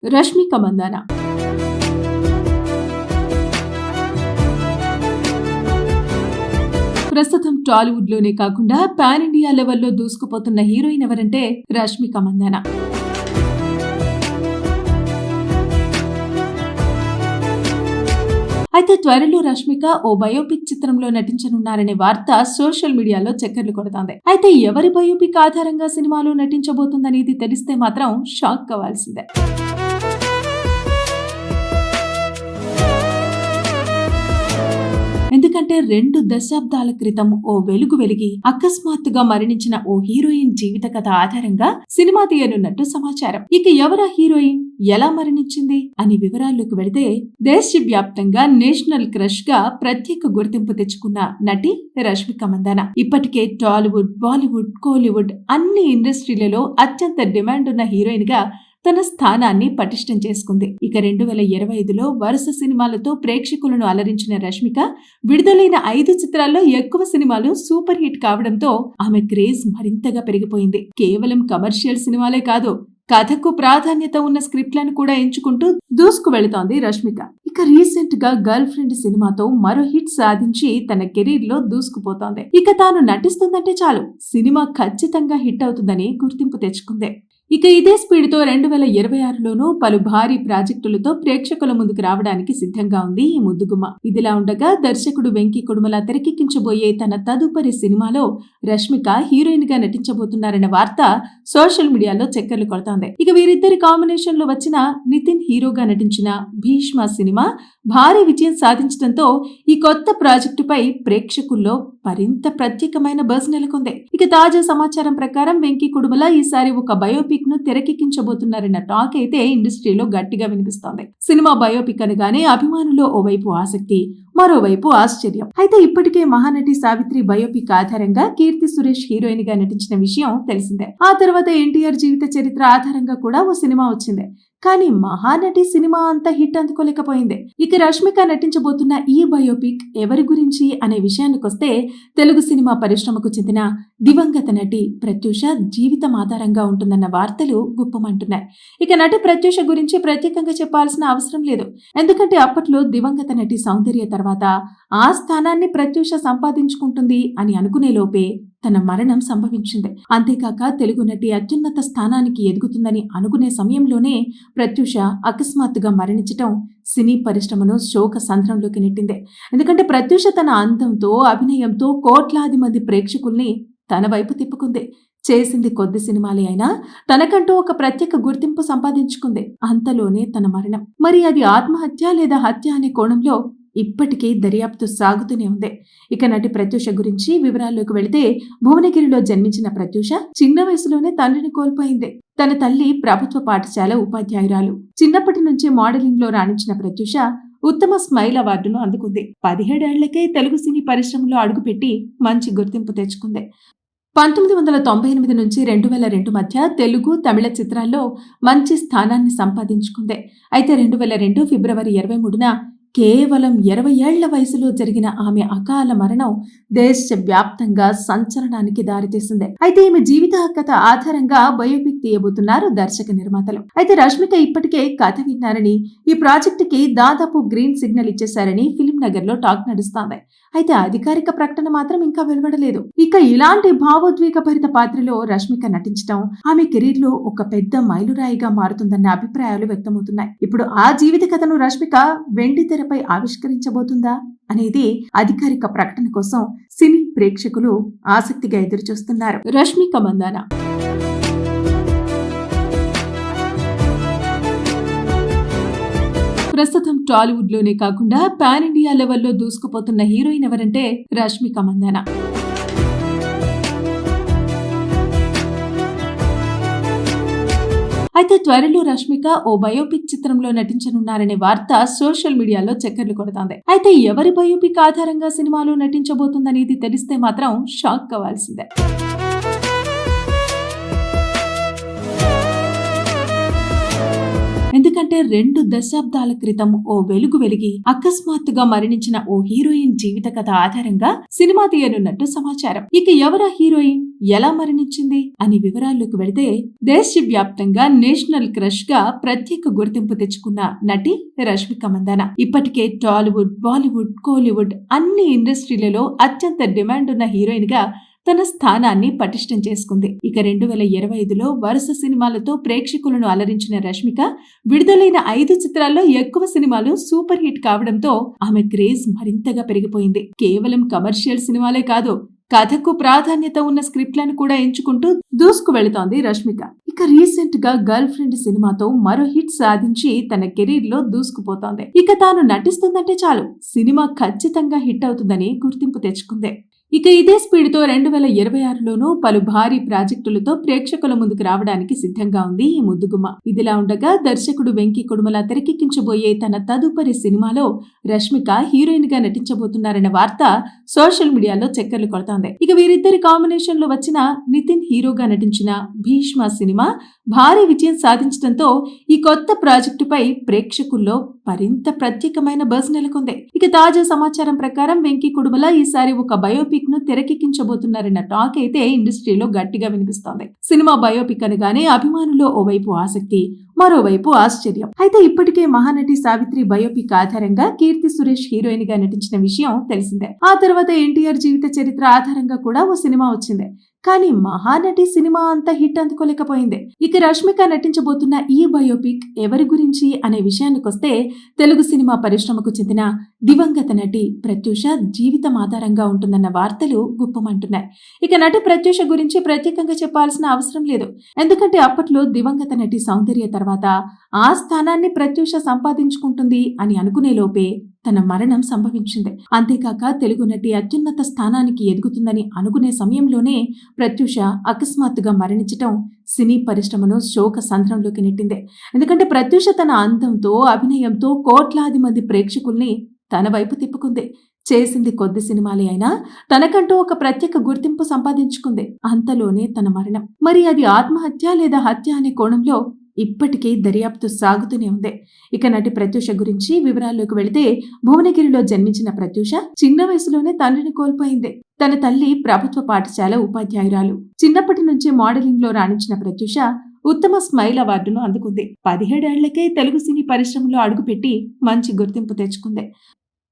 రష్మిక మందాన. ప్రస్తుతం టాలీవుడ్ లోనే కాకుండా పాన్ ఇండియా లెవెల్లో దూసుకుపోతున్న హీరోయిన్ ఎవరంటే రష్మిక మందాన. అయితే త్వరలో రష్మిక ఓ బయోపిక్ చిత్రంలో నటించనున్నారనే వార్త సోషల్ మీడియాలో చక్కర్లు కొడుతోంది. అయితే ఎవరి బయోపిక్ ఆధారంగా సినిమాలో నటించబోతుందనేది తెలిస్తే మాత్రం షాక్ కావాల్సిందే. ఎందుకంటే 2 దశాబ్దాల క్రితం ఓ వెలుగు వెలిగి అకస్మాత్తుగా మరణించిన ఓ హీరోయిన్ జీవిత కథ ఆధారంగా సినిమా తీయనున్నట్టు సమాచారం. ఇక ఎవరా హీరోయిన్, ఎలా మరణించింది అని వివరాల్లోకి వెళితే, దేశవ్యాప్తంగా నేషనల్ క్రష్ గా ప్రత్యేక గుర్తింపు తెచ్చుకున్న నటి రష్మిక మందాన ఇప్పటికే టాలీవుడ్, బాలీవుడ్, కోలీవుడ్ అన్ని ఇండస్ట్రీలలో అత్యంత డిమాండ్ ఉన్న హీరోయిన్ గా తన స్థానాన్ని పటిష్టం చేసుకుంది. ఇక 2025లో వరుస సినిమాలతో ప్రేక్షకులను అలరించిన రష్మిక విడుదలైన 5 చిత్రాల్లో ఎక్కువ సినిమాలు సూపర్ హిట్ కావడంతో ఆమె క్రేజ్ మరింతగా పెరిగిపోయింది. కేవలం కమర్షియల్ సినిమాలే కాదు, కథకు ప్రాధాన్యత ఉన్న స్క్రిప్ట్లను కూడా ఎంచుకుంటూ దూసుకు వెళుతోంది రష్మిక. ఇక రీసెంట్ గా గర్ల్ ఫ్రెండ్ సినిమాతో మరో హిట్ సాధించి తన కెరీర్ లో దూసుకుపోతోంది. ఇక తాను నటిస్తుందంటే చాలు, సినిమా ఖచ్చితంగా హిట్ అవుతుందని గుర్తింపు తెచ్చుకుంది. ఇక ఇదే స్పీడ్ తో 2026లోనూ పలు భారీ ప్రాజెక్టులతో ప్రేక్షకుల ముందుకు రావడానికి సిద్ధంగా ఉంది ఈ ముద్దుగుమ్మ. ఇదిలా ఉండగా దర్శకుడు వెంకీ కుడుమల తెరకెక్కించబోయే తన తదుపరి సినిమాలో రష్మిక హీరోయిన్ గా నటించబోతున్నారన్న వార్త సోషల్ మీడియాలో చక్కర్లు కొడుతోంది. ఇక వీరిద్దరి కాంబినేషన్ లో వచ్చిన నితిన్ హీరోగా నటించిన భీష్మ సినిమా భారీ విజయం సాధించడంతో ఈ కొత్త ప్రాజెక్టుపై ప్రేక్షకుల్లో మరింత ప్రత్యేకమైన బజ్ నెలకొంది. ఇక తాజా సమాచారం ప్రకారం వెంకీ కుడుమల ఈసారి ఒక బయోపిక్ ను తెరకెక్కించబోతున్నారన్న టాక్ అయితే ఇండస్ట్రీలో గట్టిగా వినిపిస్తోంది. సినిమా బయోపిక్ అనగానే అభిమానుల్లో ఓవైపు ఆసక్తి, మరోవైపు ఆశ్చర్యం. అయితే ఇప్పటికే మహానటి సావిత్రి బయోపిక్ ఆధారంగా కీర్తి సురేష్ హీరోయిన్ గా నటించిన విషయం తెలిసిందే. ఆ తర్వాత ఎన్టీఆర్ జీవిత చరిత్ర ఆధారంగా కూడా ఓ సినిమా వచ్చింది. కానీ మహానటి సినిమా అంత హిట్ అందుకోలేకపోయింది. ఇక రష్మిక నటించబోతున్న ఈ బయోపిక్ ఎవరి గురించి అనే విషయానికొస్తే, తెలుగు సినిమా పరిశ్రమకు చెందిన దివంగత నటి ప్రత్యూష జీవితం ఆధారంగా ఉంటుందన్న వార్తలు గుప్పమంటున్నాయి. ఇక నటి ప్రత్యూష గురించి ప్రత్యేకంగా చెప్పాల్సిన అవసరం లేదు. ఎందుకంటే అప్పట్లో దివంగత నటి సౌందర్య తర్వాత ఆ స్థానాన్ని ప్రత్యూష సంపాదించుకుంటుంది అని అనుకునే లోపే తన మరణం సంభవించింది. అంతేకాక తెలుగు నటి అత్యున్నత స్థానానికి ఎదుగుతుందని అనుకునే సమయంలోనే ప్రత్యూష అకస్మాత్తుగా మరణించటం సినీ పరిశ్రమను శోక సంద్రంలోకి నెట్టింది. ఎందుకంటే ప్రత్యూష తన అందంతో, అభినయంతో కోట్లాది మంది ప్రేక్షకుల్ని తన వైపు తిప్పుకుంది. చేసింది కొద్ది సినిమాలే అయినా తనకంటూ ఒక ప్రత్యేక గుర్తింపు సంపాదించుకుంది. అంతలోనే తన మరణం. మరి అది ఆత్మహత్య లేదా హత్య అనే కోణంలో ఇప్పటికీ దర్యాప్తు సాగుతూనే ఉంది. ఇక నటి ప్రత్యూష గురించి వివరాల్లోకి వెళితే, భువనగిరిలో జన్మించిన ప్రత్యూష చిన్న వయసులోనే తండ్రిని కోల్పోయింది. తన తల్లి ప్రభుత్వ పాఠశాల ఉపాధ్యాయురాలు. చిన్నప్పటి నుంచి మోడలింగ్ లో రాణించిన ప్రత్యూష ఉత్తమ స్మైల్ అవార్డును అందుకుంది. 17 ఏళ్లకే తెలుగు సినీ పరిశ్రమలో అడుగుపెట్టి మంచి గుర్తింపు తెచ్చుకుంది. 1998 నుంచి 2002 మధ్య తెలుగు, తమిళ చిత్రాల్లో మంచి స్థానాన్ని సంపాదించుకుంది. అయితే 2002 ఫిబ్రవరి 23న కేవలం 20 ఏళ్ల వయసులో జరిగిన ఆమె అకాల మరణం దేశవ్యాప్తంగా సంచలనానికి దారితీసింది. అయితే ఈమె జీవిత కథ ఆధారంగా బయోపిక్ తీయబోతున్నారు దర్శక నిర్మాతలు. అయితే రష్మిక ఇప్పటికే కథ విన్నారని, ఈ ప్రాజెక్టుకి దాదాపు గ్రీన్ సిగ్నల్ ఇచ్చేశారని ఫిల్మ్ నగర్ లో టాక్ నడుస్తోంది. అయితే అధికారిక ప్రకటన మాత్రం ఇంకా వెలువడలేదు. ఇక ఇలాంటి భావోద్వేగ భరిత పాత్రలో రష్మిక నటించడం ఆమె కెరీర్ లో ఒక పెద్ద మైలురాయిగా మారుతుందన్న అభిప్రాయాలు వ్యక్తమవుతున్నాయి. ఇప్పుడు ఆ జీవిత కథను రష్మిక వెండి తెరపై ఆవిష్కరించబోతుందా అనేది అధికారిక ప్రకటన కోసం సినీ ప్రేక్షకులు ఆసక్తిగా ఎదురుచూస్తున్నారు. రష్మిక మందాన. ప్రస్తుతం టాలీవుడ్ లోనే కాకుండా పాన్ ఇండియా లెవెల్లో దూసుకుపోతున్న హీరోయిన్ ఎవరంటే రష్మిక మందాన. అయితే త్వరలో రష్మిక ఓ బయోపిక్ చిత్రంలో నటించనున్నారనే వార్త సోషల్ మీడియాలో చక్కర్లు కొడుతోంది. అయితే ఎవరి బయోపిక్ ఆధారంగా సినిమాలో నటించబోతుందనేది తెలిస్తే మాత్రం షాక్ కావాల్సిందే. ఎందుకంటే ఎందుకంటే 2 దశాబ్దాల క్రితం ఓ వెలుగు వెలిగి అకస్మాత్తుగా మరణించిన ఓ హీరోయిన్ జీవిత కథ ఆధారంగా సినిమా తీయనున్నట్టు సమాచారం. ఇక ఎవరా హీరోయిన్, ఎలా మరణించింది అని వివరాల్లోకి వెళితే, దేశవ్యాప్తంగా నేషనల్ క్రష్ గా ప్రత్యేక గుర్తింపు తెచ్చుకున్న నటి రష్మిక మందాన ఇప్పటికే టాలీవుడ్, బాలీవుడ్, కోలీవుడ్ అన్ని ఇండస్ట్రీలలో అత్యంత డిమాండ్ ఉన్న హీరోయిన్ గా తన స్థానాన్ని పటిష్టం చేసుకుంది. ఇక 2025లో వరుస సినిమాలతో ప్రేక్షకులను అలరించిన రష్మిక విడుదలైన 5 చిత్రాల్లో ఎక్కువ సినిమాలు సూపర్ హిట్ కావడంతో ఆమె క్రేజ్ మరింతగా పెరిగిపోయింది. కేవలం కమర్షియల్ సినిమాలే కాదు, కథకు ప్రాధాన్యత ఉన్న స్క్రిప్ట్లను కూడా ఎంచుకుంటూ దూసుకు వెళుతోంది రష్మిక. ఇక రీసెంట్ గా గర్ల్ ఫ్రెండ్ సినిమాతో మరో హిట్ సాధించి తన కెరీర్ లో దూసుకుపోతోంది. ఇక తాను నటిస్తుందంటే చాలు, సినిమా ఖచ్చితంగా హిట్ అవుతుందని గుర్తింపు తెచ్చుకుంది. ఇక ఇదే స్పీడ్తో 2026లోనూ పలు భారీ ప్రాజెక్టులతో ప్రేక్షకుల ముందుకు రావడానికి సిద్ధంగా ఉంది ఈ ముద్దుగుమ్మ. ఇదిలా ఉండగా దర్శకుడు వెంకీ కొడుమల తెరకెక్కించబోయే తన తదుపరి సినిమాలో రష్మిక హీరోయిన్ గా నటించబోతున్నారన్న వార్త సోషల్ మీడియాలో చక్కర్లు కొడుతోంది. ఇక వీరిద్దరి కాంబినేషన్ లో వచ్చిన నితిన్ హీరోగా నటించిన భీష్మ సినిమా భారీ విజయం సాధించడంతో ఈ కొత్త ప్రాజెక్టుపై ప్రేక్షకుల్లో మరింత ప్రత్యేకమైన బజ్ నెలకొంది. ఇక తాజా సమాచారం ప్రకారం వెంకీ కొడుమల ఈసారి ఒక బయోపిక్ ను తెరకెక్కించబోతున్నారన్న టాక్ అయితే ఇండస్ట్రీలో గట్టిగా వినిపిస్తోంది. సినిమా బయోపిక్ అనగానే అభిమానుల్లో ఓవైపు ఆసక్తి, మరోవైపు ఆశ్చర్యం. అయితే ఇప్పటికే మహానటి సావిత్రి బయోపిక్ ఆధారంగా కీర్తి సురేష్ హీరోయిన్ గా నటించిన విషయం తెలిసిందే. ఆ తర్వాత ఎన్టీఆర్ జీవిత చరిత్ర ఆధారంగా కూడా ఓ సినిమా వచ్చింది. కానీ మహానటి సినిమా అంత హిట్ అందుకోలేకపోయింది. ఇక రష్మిక నటించబోతున్న ఈ బయోపిక్ ఎవరి గురించి అనే విషయానికొస్తే, తెలుగు సినిమా పరిశ్రమకు చెందిన దివంగత నటి ప్రత్యూష జీవితం ఆధారంగా ఉంటుందన్న వార్తలు గుప్పమంటున్నాయి. ఇక నటి ప్రత్యూష గురించి ప్రత్యేకంగా చెప్పాల్సిన అవసరం లేదు. ఎందుకంటే అప్పట్లో దివంగత నటి సౌందర్య తర్వాత ఆ స్థానాన్ని ప్రత్యూష సంపాదించుకుంటుంది అని అనుకునే లోపే తన మరణం సంభవించింది. అంతేకాక తెలుగు నటి అత్యున్నత స్థానానికి ఎదుగుతుందని అనుకునే సమయంలోనే ప్రత్యూష అకస్మాత్తుగా మరణించటం సినీ పరిశ్రమను శోక సంద్రంలోకి నెట్టింది. ఎందుకంటే ప్రత్యూష తన అందంతో, అభినయంతో కోట్లాది మంది ప్రేక్షకుల్ని తన వైపు తిప్పుకుంది. చేసింది కొద్ది సినిమాలే అయినా తనకంటూ ఒక ప్రత్యేక గుర్తింపు సంపాదించుకుంది. అంతలోనే తన మరణం. మరి అది ఆత్మహత్య లేదా హత్య అనే కోణంలో ఇప్పటికీ దర్యాప్తు సాగుతూనే ఉంది. ఇక నటి ప్రత్యూష గురించి వివరాల్లోకి వెళితే, భువనగిరిలో జన్మించిన ప్రత్యూష చిన్న వయసులోనే తండ్రిని కోల్పోయింది. తన తల్లి ప్రభుత్వ పాఠశాల ఉపాధ్యాయురాలు. చిన్నప్పటి నుంచే మోడలింగ్ లో రాణించిన ప్రత్యూష ఉత్తమ స్మైల్ అవార్డును అందుకుంది. 17 ఏళ్లకే తెలుగు సినీ పరిశ్రమలో అడుగుపెట్టి మంచి గుర్తింపు తెచ్చుకుంది.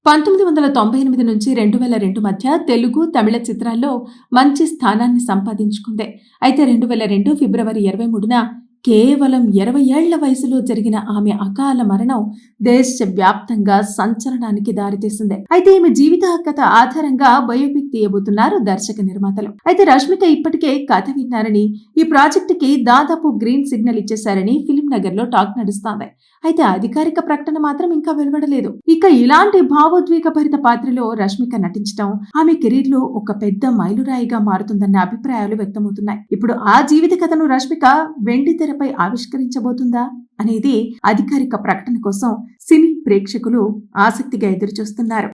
1998 నుంచి 2002 మధ్య తెలుగు, తమిళ చిత్రాల్లో మంచి స్థానాన్ని సంపాదించుకుంది. అయితే 2002 ఫిబ్రవరి 23న కేవలం 20 ఏళ్ల వయసులో జరిగిన ఆమె అకాల మరణం దేశవ్యాప్తంగా సంచలనానికి దారితీసింది. అయితే ఈమె జీవిత కథ ఆధారంగా బయోపిక్ తీయబోతున్నారు దర్శక నిర్మాతలు. అయితే రష్మిక ఇప్పటికే కథ విన్నారని, ఈ ప్రాజెక్టుకి దాదాపు గ్రీన్ సిగ్నల్ ఇచ్చేశారని ఫిల్మ్ నగర్ లో టాక్ నడుస్తోంది. అయితే అధికారిక ప్రకటన మాత్రం ఇంకా వెలువడలేదు. ఇక ఇలాంటి భావోద్వేగభరిత పాత్రలో రష్మిక నటించడం ఆమె కెరీర్ లో ఒక పెద్ద మైలురాయిగా మారుతుందన్న అభిప్రాయాలు వ్యక్తమవుతున్నాయి. ఇప్పుడు ఆ జీవిత కథను రష్మిక వెండి తెరపై ఆవిష్కరించబోతుందా అనేది అధికారిక ప్రకటన కోసం సినీ ప్రేక్షకులు ఆసక్తిగా ఎదురుచూస్తున్నారు.